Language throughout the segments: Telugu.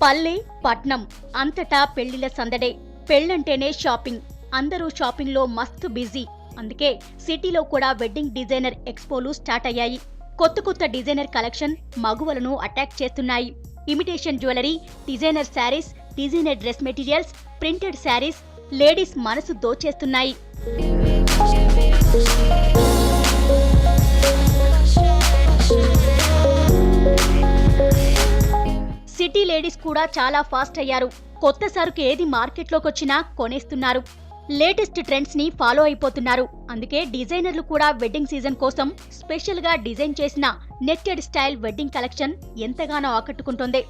పల్లె పట్నం అంతటా పెళ్లిల సందడే. పెళ్ళంటేనే షాపింగ్. అందరూ షాపింగ్ లో మస్తు బిజీ. అందుకే సిటీలో కూడా వెడ్డింగ్ డిజైనర్ ఎక్స్పోలు స్టార్ట్ అయ్యాయి. కొత్త డిజైనర్ కలెక్షన్ మగువలను అటాక్ చేస్తున్నాయి. Imitation jewellery, designer saris, designer dress materials, printed saris ladies మనసు దోచేస్తున్నాయి. సిటీ లేడీస్ కూడా చాలా ఫాస్ట్ అయ్యారు. కొత్త సరుకు ఏది మార్కెట్లోకి వచ్చినా కొనేస్తున్నారు. లేటెస్ట్ ట్రెండ్స్ ని ఫాలో అయిపోతున్నారు. అందుకే డిజైనర్లు కూడా వెడ్డింగ్ సీజన్ కోసం స్పెషల్ గా డిజైన్ చేసిన నెట్టెడ్ స్టైల్ వెడ్డింగ్ కలెక్షన్ ఎంతగానో ఆకట్టుకుంటోంది.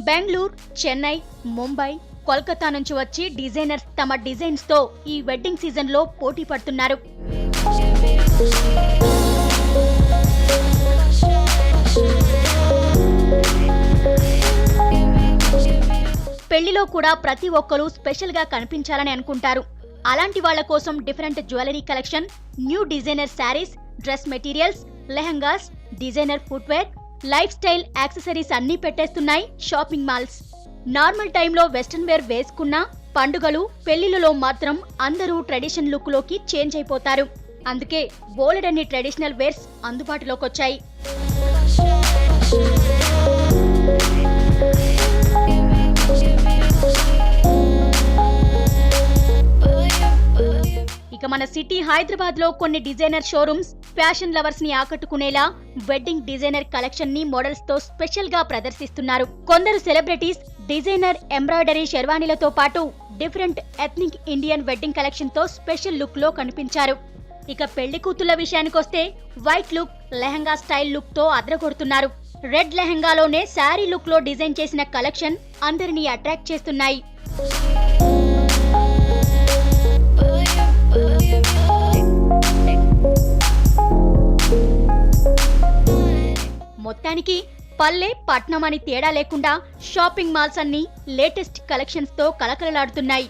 బెంగళూరు, చెన్నై, ముంబై, కోల్కతా నుంచి వచ్చి డిజైనర్స్ తమ డిజైన్స్ తో ఈ వెడ్డింగ్ సీజన్ లో పోటీ పడుతున్నారు. పెళ్లిలో కూడా ప్రతి ఒక్కరూ స్పెషల్ గా కనిపించాలని అనుకుంటారు. అలాంటి వాళ్ల కోసం different jewellery collection, new designer saris, dress materials, lehengas, designer footwear, life style accessories అన్నీ పెట్టేస్తున్నాయి షాపింగ్ మాల్స్. నార్మల్ టైంలో వెస్టర్న్ వేర్ వేసుకున్నా పండుగలు, పెళ్లిళ్లలో మాత్రం అందరూ ట్రెడిషన్ లుక్ లోకి చేంజ్ అయిపోతారు. అందుకే బోలెడన్ని ట్రెడిషనల్ వేర్స్ అందుబాటులోకి వచ్చాయి. ఇక మన సిటీ హైదరాబాద్ లో కొన్ని డిజైనర్ షోరూమ్స్ ఫ్యాషన్ లవర్స్ ని ఆకట్టుకునేలా వెడ్డింగ్ డిజైనర్ కలెక్షన్ ని మోడల్స్ తో స్పెషల్ గా ప్రదర్శిస్తున్నారు. కొందరు సెలబ్రిటీస్ డిజైనర్ ఎంబ్రాయిడరీ షెర్వానీలతో పాటు different ethnic Indian wedding collection తో స్పెషల్ లుక్ లో కనిపించారు. ఇక పెళ్లి కూతుళ్ల విషయానికొస్తే white look, lehenga style look తో అదరగొడుతున్నారు. రెడ్ లెహంగాలోనే శారీ లుక్ లో డిజైన్ చేసిన కలెక్షన్ అందరినీ అట్రాక్ట్ చేస్తున్నాయి. మొత్తానికి పల్లె పట్నం అని తేడా లేకుండా షాపింగ్ మాల్స్ అన్ని లేటెస్ట్ కలెక్షన్స్ తో కలకలలాడుతున్నాయి.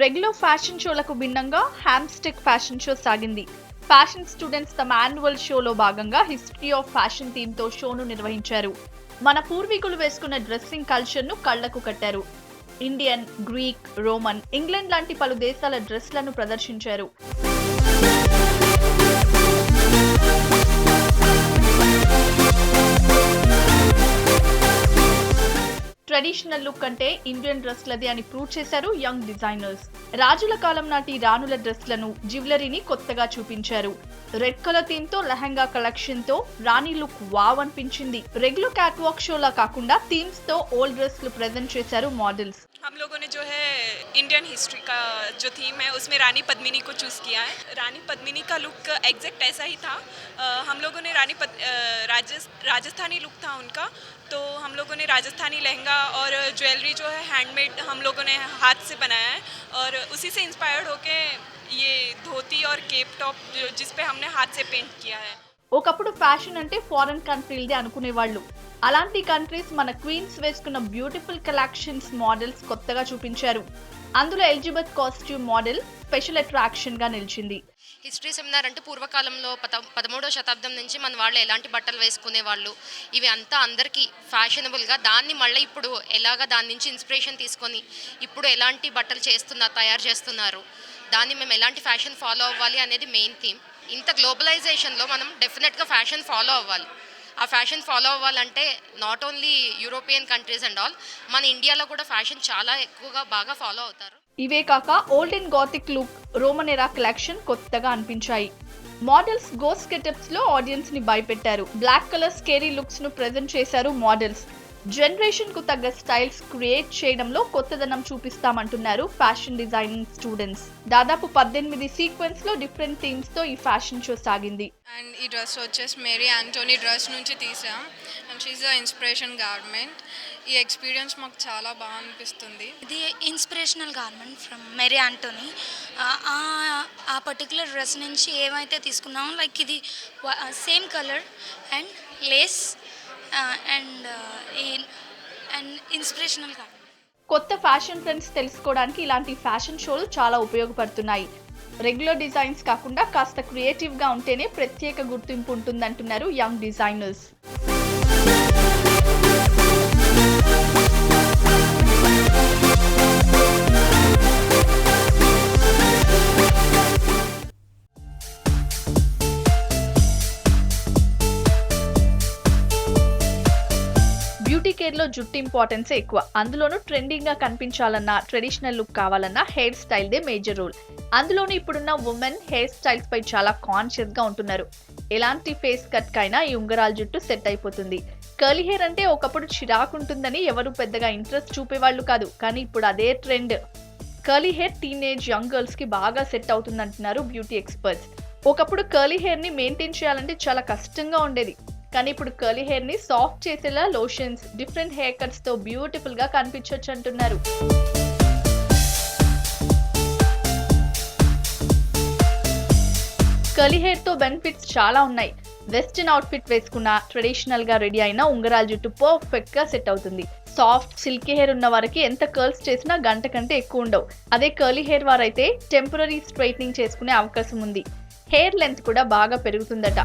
రెగ్యులర్ ఫ్యాషన్ షోలకు భిన్నంగా హ్యామ్స్టిక్ ఫ్యాషన్ షో సాగింది. ఫ్యాషన్ స్టూడెంట్స్ తమ యాన్యువల్ షోలో భాగంగా హిస్టరీ ఆఫ్ ఫ్యాషన్ థీమ్ తో షోను నిర్వహించారు. మన పూర్వీకులు వేసుకున్న డ్రెస్సింగ్ కల్చర్ ను కళ్లకు కట్టారు. ఇండియన్, గ్రీక్, రోమన్, ఇంగ్లాండ్ లాంటి పలు దేశాల డ్రెస్లను ప్రదర్శించారు. ట్రెడిషనల్ లుక్ అంటే ఇండియన్ డ్రెస్లది అని ప్రూవ్ చేశారు యంగ్ డిజైనర్స్. రాజుల కాలం నాటి రాణుల డ్రెస్లను, జ్యువెలరీని కొత్తగా చూపించారు. రెడ్ కలర్ థీమ్ తో లెహంగా కలెక్షన్ తో రాణి లుక్ వావ్ అనిపించింది. రెగ్యులర్ క్యాట్ వాక్ షోలా కాకుండా థీమ్స్ తో ఓల్డ్ డ్రెస్లు ప్రెజెంట్ చేశారు మోడల్స్. हम लोगों ने जो है इंडियन हिस्ट्री का जो थीम है उसमें रानी पद्मिनी को चूज़ किया है. रानी पद्मिनी का लुक एग्जैक्ट ऐसा ही था. हम लोगों ने राजस्थानी लुक था उनका, तो हम लोगों ने राजस्थानी लहंगा और ज्वेलरी जो है हैंडमेड हम लोगों ने हाथ से बनाया है और उसी से इंस्पायर्ड होके ये धोती और केप टॉप जिस पे हमने हाथ से पेंट किया है. ఒకప్పుడు ఫ్యాషన్ అంటే ఫారెన్ కంట్రీలదే అనుకునేవాళ్ళు. అలాంటి కంట్రీస్ మన క్వీన్స్ వేసుకున్న బ్యూటిఫుల్ కలెక్షన్స్ మోడల్స్ కొత్తగా చూపించారు. అందులో Elizabeth costume model special attraction గా నిలిచింది. హిస్టరీ సెమినార్ అంటే పూర్వకాలంలో 13వ శతాబ్దం నుంచి మన వాళ్ళు ఎలాంటి బట్టలు వేసుకునే వాళ్ళు, ఇవి అంతా అందరికీ ఫ్యాషనబుల్గా దాన్ని మళ్ళీ ఇప్పుడు ఎలాగా దాని నుంచి ఇన్స్పిరేషన్ తీసుకొని ఇప్పుడు ఎలాంటి బట్టలు తయారు చేస్తున్నారు, దాన్ని మేము ఎలాంటి ఫ్యాషన్ ఫాలో అవ్వాలి అనేది మెయిన్ థీమ్. ఇంత గ్లోబలైజేషన్లో మనం డెఫినెట్గా ఫ్యాషన్ ఫాలో అవ్వాలి. ఆ ఫ్యాషన్ ఫాలో అవ్వాలంటే not only European countries and all, మన ఇండియాలో కూడా ఫ్యాషన్ చాలా ఎక్కువగా బాగా ఫాలో అవుతారు. ఇవే కాక ఓల్డ్ అండ్ గాథిక్ లుక్, రోమన్ ఎరా కలెక్షన్ కొత్తగా అనిపించాయి. మోడల్స్ గోస్ట్ గెటప్స్ లో ఆడియన్స్ ని భయపెట్టారు. బ్లాక్ కలర్ స్కేరీ లుక్స్ ను ప్రెజెంట్ చేశారు మోడల్స్. జనరేషన్ కు తగ్గ స్టైల్స్ క్రియేట్ చేయడంలో కొత్తదనం చూపిస్తామంటున్నారు ఫ్యాషన్ డిజైనింగ్ స్టూడెంట్స్. దాదాపు 18 సీక్వెన్స్ లో డిఫరెంట్ థీమ్స్ తో ఈ ఫ్యాషన్ షో సాగింది. అండ్ ఈ డ్రెస్ వచ్చేసి మేరీ యాంటోనీ డ్రెస్ నుంచి తీసాం and she the inspiration garment. ఈ ఎక్స్పీరియన్స్ మాకు చాలా బాగా అనిపిస్తుంది. ఇది inspirational garment from Mary Antony. ఆ పర్టికులర్ డ్రెస్ నుంచి ఏమైతే తీసుకున్నామో లైక్ ఇది same colour and lace and inspirational garment. కొత్త ఫ్యాషన్ ట్రెండ్స్ తెలుసుకోవడానికి ఇలాంటి ఫ్యాషన్ షోలు చాలా ఉపయోగపడుతున్నాయి. రెగ్యులర్ డిజైన్స్ కాకుండా కాస్త క్రియేటివ్ గా ఉంటేనే ప్రత్యేక గుర్తింపు ఉంటుందంటున్నారు యంగ్ డిజైనర్స్. బ్యూటీ కేర్ లో జుట్టు ఇంపార్టెన్స్ ఎక్కువ. అందులోనూ ట్రెండింగ్ గా కనిపించాలన్నా, ట్రెడిషనల్ లుక్ కావాలన్నా హెయిర్ స్టైల్ దే మేజర్ రోల్. అందులోనూ ఇప్పుడున్న ఉమెన్ హెయిర్ స్టైల్స్ పై చాలా కాన్షియస్ గా ఉంటున్నారు. ఎలాంటి ఫేస్ కట్ కైనా ఈ ఉంగరాల జుట్టు సెట్ అయిపోతుంది. కర్లీ హెయిర్ అంటే ఒకప్పుడు చిరాకుంటుందని ఎవరు పెద్దగా ఇంట్రెస్ట్ చూపేవాళ్ళు కాదు, కానీ ఇప్పుడు అదే trend. Curly hair teenage young girls కి బాగా సెట్ అవుతుందంటున్నారు బ్యూటీ ఎక్స్పర్ట్స్. ఒకప్పుడు కర్లీ హెయిర్ ని మెయింటైన్ చేయాలంటే చాలా కష్టంగా ఉండేది, కానీ ఇప్పుడు కర్లీ హెయిర్ ని సాఫ్ట్ చేసేలా లోషన్స్, డిఫరెంట్ హెయిర్ కట్స్ తో బ్యూటిఫుల్ గా కనిపించొచ్చు అంటున్నారు. కర్లీ హెయిర్ తో బెనిఫిట్స్ చాలా ఉన్నాయి. వెస్టర్న్ అవుట్ఫిట్ వేసుకున్న, ట్రెడిషనల్ గా రెడీ అయినా ఉంగరాల జుట్టు పర్ఫెక్ట్ గా సెట్ అవుతుంది. సాఫ్ట్ సిల్కీ హెయిర్ ఉన్న వారికి ఎంత కర్ల్స్ చేసినా గంట కంటే ఎక్కువ ఉండవు. అదే కర్లీ హెయిర్ వారైతే టెంపరరీ స్ట్రైట్నింగ్ చేసుకునే అవకాశం ఉంది. హెయిర్ లెంత్ కూడా బాగా పెరుగుతుందట.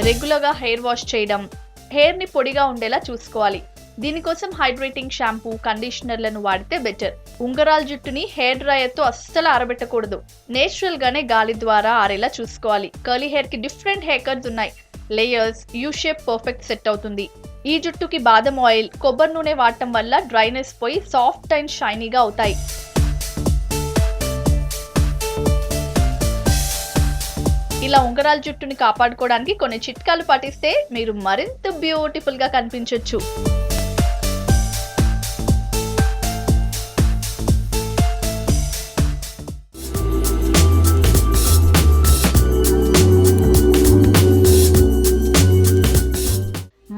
రెగ్యులర్ గా హెయిర్ వాష్ చేయడం, హెయిర్ ని పొడిగా ఉండేలా చూసుకోవాలి. దీనికోసం హైడ్రేటింగ్ షాంపూ, కండిషనర్లను వాడితే బెటర్. ఉంగరాల జుట్టుని హెయిర్ డ్రైయర్ తో అస్సలు ఆరబెట్టకూడదు. నేచురల్ గానే గాలి ద్వారా ఆరేలా చూసుకోవాలి. కర్లీ హెయిర్ కి డిఫరెంట్ హెయిర్ కట్స్ ఉన్నాయి. Layers, U shape perfect set అవుతుంది. ఈ జుట్టుకి బాదం ఆయిల్, కొబ్బరి నూనె వాడటం వల్ల డ్రైనెస్ పోయి సాఫ్ట్ అండ్ షైనీగా అవుతాయి. ఇలా ఉంగరాల జుట్టుని కాపాడుకోవడానికి కొన్ని చిట్కాలు పాటిస్తే మీరు మరింత బ్యూటిఫుల్ గా కనిపించొచ్చు.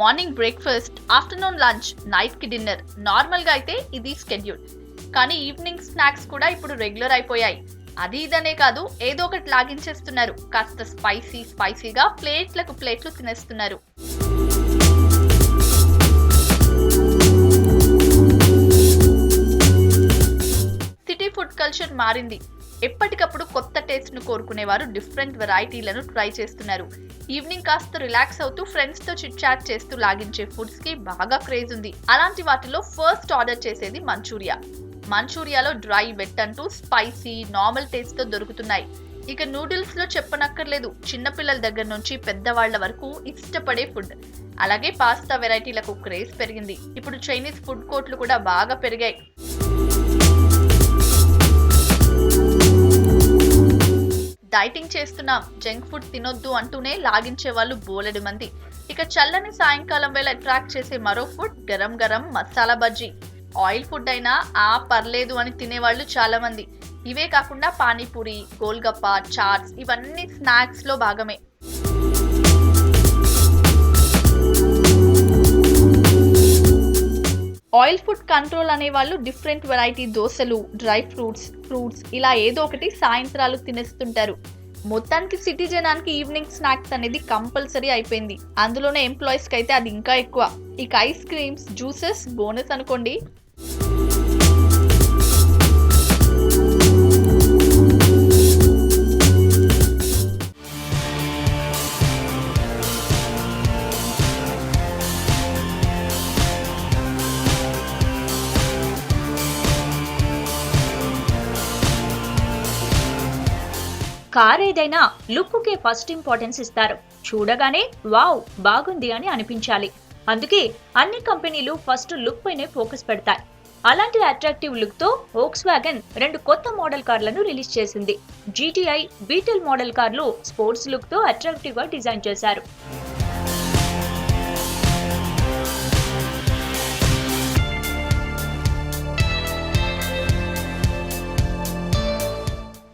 Morning breakfast, afternoon lunch, night కి డిన్నర్. నార్మల్ గా అయితే ఇది స్కెడ్యూల్, కానీ ఈవినింగ్ స్నాక్స్ కూడా ఇప్పుడు రెగ్యులర్ అయిపోయాయి. అది ఇదనే కాదు, ఏదో ఒకటి లాగించేస్తున్నారు. కాస్త స్పైసీగా ప్లేట్లకు ప్లేట్లు తినేస్తున్నారు. సిటీ ఫుడ్ కల్చర్ మారింది. ఎప్పటికప్పుడు కొత్త టేస్ట్ ను కోరుకునేవారు డిఫరెంట్ వెరైటీలను ట్రై చేస్తున్నారు. ఈవినింగ్ కాస్త రిలాక్స్ అవుతూ ఫ్రెండ్స్ తో చిట్ చాట్ చేస్తూ లాగించే ఫుడ్స్ కి బాగా క్రేజ్ ఉంది. అలాంటి వాటిలో ఫస్ట్ ఆర్డర్ చేసేది మంచూరియా. మంచూరియాలో డ్రై, వెట్ అంటూ స్పైసీ, నార్మల్ టేస్ట్ తో దొరుకుతున్నాయి. ఇక నూడిల్స్ లో చెప్పనక్కర్లేదు. చిన్నపిల్లల దగ్గర నుంచి పెద్దవాళ్ల వరకు ఇష్టపడే ఫుడ్. అలాగే పాస్తా వెరైటీలకు క్రేజ్ పెరిగింది. ఇప్పుడు చైనీస్ ఫుడ్ కోర్ట్లు కూడా బాగా పెరిగాయి. డైటింగ్ చేస్తున్నాం, జంక్ ఫుడ్ తినొద్దు అంటూనే లాగించే వాళ్ళు బోలెడు మంది. ఇక చల్లని సాయంకాలం వేళ అట్రాక్ట్ చేసే మరో food garam garam masala bajji. Oil food అయినా పర్లేదు అని తినేవాళ్ళు చాలా మంది. ఇవే కాకుండా పానీపూరి, గోల్గప్ప, చాట్స్ ఇవన్నీ స్నాక్స్ లో భాగమే. ఆయిల్ ఫుడ్ కంట్రోల్ అనే వాళ్ళు డిఫరెంట్ వెరైటీ దోశలు, డ్రై ఫ్రూట్స్ ఇలా ఏదో ఒకటి సాయంత్రాలు తినేస్తుంటారు. మొత్తానికి సిటీ జనానికి ఈవినింగ్ స్నాక్స్ అనేది కంపల్సరీ అయిపోయింది. అందులోనే ఎంప్లాయీస్ కి అయితే అది ఇంకా ఎక్కువ. ఇక ఐస్ క్రీమ్స్, జ్యూసెస్ బోనస్ అనుకోండి. కార్ ఏదైనా లుక్కే ఫస్ట్ ఇంపార్టెన్స్ ఇస్తారు. చూడగానే వావ్ బాగుంది అని అనిపించాలి. అందుకే అన్ని కంపెనీలు ఫస్ట్ లుక్ పైనే ఫోకస్ పెడతాయి. అలాంటి అట్రాక్టివ్ లుక్ తో వోక్స్‌వ్యాగన్ 2 కొత్త మోడల్ కార్లను రిలీజ్ చేసింది. GTI, బీటిల్ మోడల్ కార్లు స్పోర్ట్స్ లుక్ తో అట్రాక్టివ్ గా డిజైన్ చేశారు.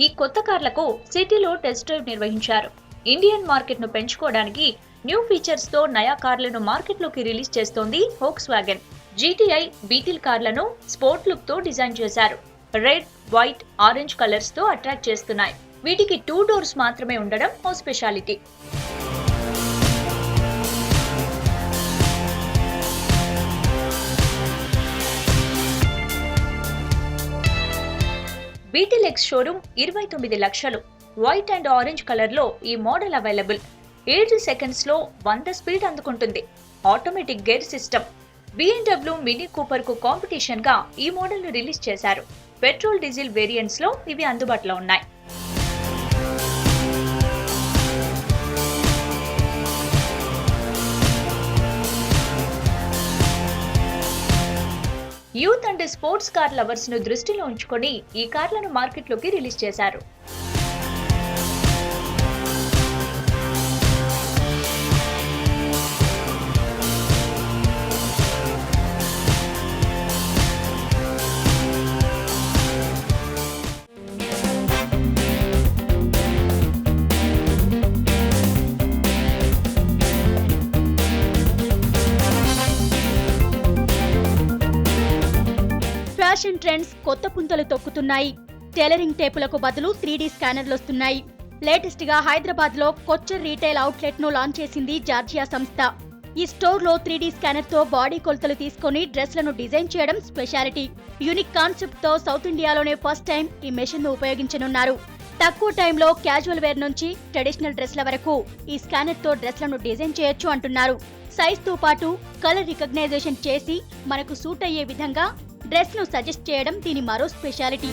ఈ కొత్త కార్లకు సిటీలో టెస్ట్ డ్రైవ్ నిర్వహించారు. ఇండియన్ మార్కెట్ ను పెంచుకోవడానికి న్యూ ఫీచర్స్ తో నయా కార్లను మార్కెట్లోకి రిలీజ్ చేస్తోంది వోక్స్‌వ్యాగన్. GTI, బీటిల్ కార్లను స్పోర్ట్ లుక్ తో డిజైన్ చేశారు. రెడ్, వైట్, ఆరెంజ్ కలర్స్ తో అట్రాక్ట్ చేస్తున్నాయి. వీటికి 2 డోర్స్ మాత్రమే ఉండడం ఓ స్పెషాలిటీ. బీటిల్ ఎక్స్ షోరూమ్ 29 లక్షలు. వైట్ అండ్ ఆరెంజ్ కలర్ లో ఈ మోడల్ అవైలబుల్. 7 సెకండ్స్ లో 100 స్పీడ్ అందుకుంటుంది. Automatic gear system. BMW mini Cooper కు కాంపిటీషన్ గా ఈ మోడల్ ను రిలీజ్ చేశారు. పెట్రోల్, డీజిల్ వేరియంట్స్ లో ఇవి అందుబాటులో ఉన్నాయి. Youth and sports car lovers ను దృష్టిలో ఉంచుకొని ఈ కార్లను మార్కెట్లోకి రిలీజ్ చేశారు. ఫ్యాషన్ ట్రెండ్స్ కొత్త పుంతలు తొక్కుతున్నాయి. టైలరింగ్ టేపులకు బదులు 3D స్కానర్లు వస్తున్నాయి. లేటెస్ట్ గా హైదరాబాద్ లో కొత్త రీటైల్ అవుట్లెట్ ను లాంచ్ చేసింది జార్జియా సంస్థ. ఈ స్టోర్ లో 3D స్కానర్ తో బాడీ కొలతలు తీసుకొని డ్రెస్లను డిజైన్ చేయడం స్పెషాలిటీ. యూనిక్ కాన్సెప్ట్ తో సౌత్ ఇండియాలోనే ఫస్ట్ టైం ఈ మెషిన్ ను ఉపయోగించనున్నారు. తక్కువ టైంలో క్యాజువల్ వేర్ నుంచి ట్రెడిషనల్ డ్రెస్ల వరకు ఈ స్కానర్ తో డ్రెస్లను డిజైన్ చేయొచ్చు అంటున్నారు. సైజ్ తో పాటు కలర్ రికగ్నైజేషన్ చేసి మనకు సూట్ అయ్యే విధంగా డ్రెస్ ను సజెస్ట్ చేయడం దీని మరో స్పెషాలిటీ.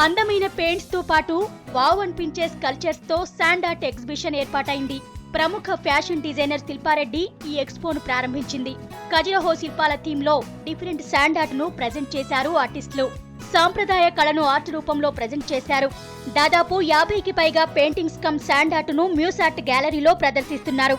అందమైన పెయింట్స్ తో పాటు వావ్ అనిపించే స్కల్చర్స్ తో శాండ్ ఆర్ట్ ఎగ్జిబిషన్ ఏర్పాటైంది. ప్రముఖ ఫ్యాషన్ డిజైనర్ శిల్పారెడ్డి ఈ ఎక్స్పోను ప్రారంభించింది. ఖజురహో శిల్పాల థీమ్ లో డిఫరెంట్ శాండ్ ఆర్ట్ ను ప్రెజెంట్ చేశారు ఆర్టిస్టులు. సాంప్రదాయ కళను ఆర్ట్ రూపంలో ప్రెజెంట్ చేశారు. దాదాపు 50కి పైగా పెయింటింగ్స్ కమ్ శాండ్ ఆర్ట్ ను మ్యూస్ ఆర్ట్ గ్యాలరీలో ప్రదర్శిస్తున్నారు.